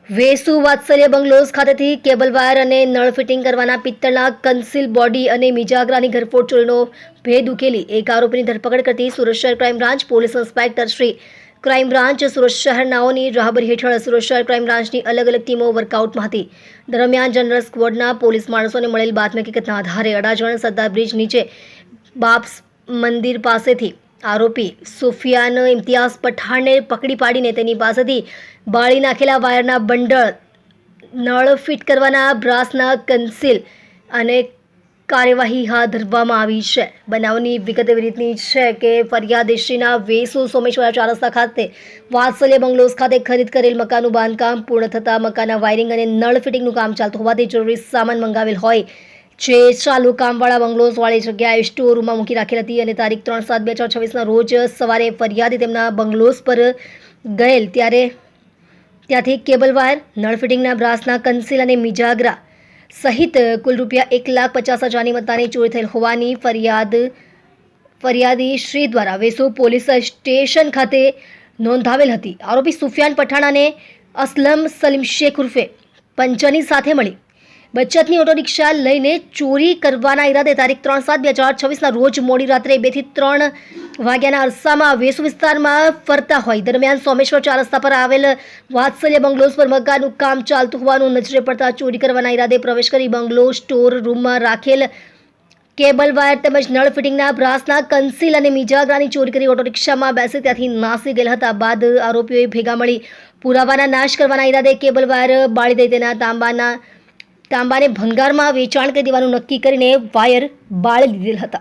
વેસુ વાત્સલ્ય bungalows ખાતેથી cable wire અને નળ ફિટિંગ કરવાના પિત્તળના કન્સીલ બોડી અને મિજાગરાની ઘરફોડ ચોરીનો ભેદ ઉકેલી એક આરોપીની ધરપકડ કરતી સુરત શહેર crime branch police inspector Shri crime branch Surat શહેરનાઓની રાહબરી હેઠળ સુરત શહેર ક્રાઇમ બ્રાન્ચની અલગ અલગ ટીમો વર્કઆઉટમાં હતી. દરમિયાન જનરલ સ્ક્વોડના પોલીસ માણસોને મળેલ બાતમી હકીકતના આધારે અડાજણ સરદાર બ્રિજ નીચે બાપ્સ મંદિર પાસેથી આરોપી સુફિયાન ઇમ્તિયાઝ પઠાણને પકડી પાડીને તેની પાસેથી બાળી નાખેલા વાયરના બંડલ, નળ ફિટ કરવાના બ્રાસના કન્સીલ અને કાર્યવાહી હાથ ધરવામાં આવી છે. બનાવની વિગત એવી રીતની છે કે ફરિયાદીશ્રીના વેસુ સોમેશ્વર 4 રસ્તા ખાતે વાત્સલ્ય બંગલોઝ ખાતે ખરીદ કરેલ મકાનનું બાંધકામ પૂર્ણ થતાં મકાનના વાયરિંગ અને નળ ફિટિંગનું કામ ચાલતું હોવાથી જરૂરી સામાન મંગાવેલ હોય જે ચાલુ કામવાળા બંગલોઝ વાળી જગ્યાએ સ્ટોર રૂમમાં મૂકી રાખેલ હતી અને તારીખ 3/7/2026ના રોજ સવારે ફરિયાદી તેમના બંગલોઝ પર ગયેલ ત્યારે ત્યાંથી કેબલ વાયર, નળ ફિટિંગના બ્રાસના કન્સીલ અને મિજાગરા સહિત કુલ ₹1,50,000ની મત્તાની ચોરી થયેલ હોવાની ફરિયાદી શ્રી દ્વારા વેસુ પોલીસ સ્ટેશન ખાતે નોંધાવેલ હતી. આરોપી સુફિયાન પઠાણ અને અસલમ સલીમ શેખ ઉર્ફે પંચની સાથે મળી બચતની ઓટો રિક્ષા લઈને ચોરી કરવાના ઈરાદે તારીખ 3/7/2026ના રોજ મોડી રાત્રે 2 થી 3 વાગ્યાના અરસામાં વેસુ વિસ્તારમાં ફરતા હોય દરમિયાન સોમેશ્વર 4 રસ્તા પર આવેલ વાત્સલ્ય બંગલોઝ પર મકાનનું કામ ચાલતું હોવાનું નજરે પડતા ચોરી કરવાના ઈરાદે પ્રવેશ કરી બંગલો સ્ટોર રૂમમાં રાખેલ કેબલ વાયર તેમજ નળ ફિટિંગના બ્રાસના કન્સીલ અને મિજાગરાની ચોરી કરી ઓટો રિક્ષામાં બેસી ત્યાંથી નાસી ગયેલ હતા. બાદ આરોપીઓએ ભેગા મળી પુરાવાના નાશ કરવાના ઈરાદે કેબલ વાયર બાળી દઈ તેના તાંબાને ભંગારમાં વેચાણ કરી દેવાનું નક્કી કરીને વાયર બાળી લીધેલ હતા.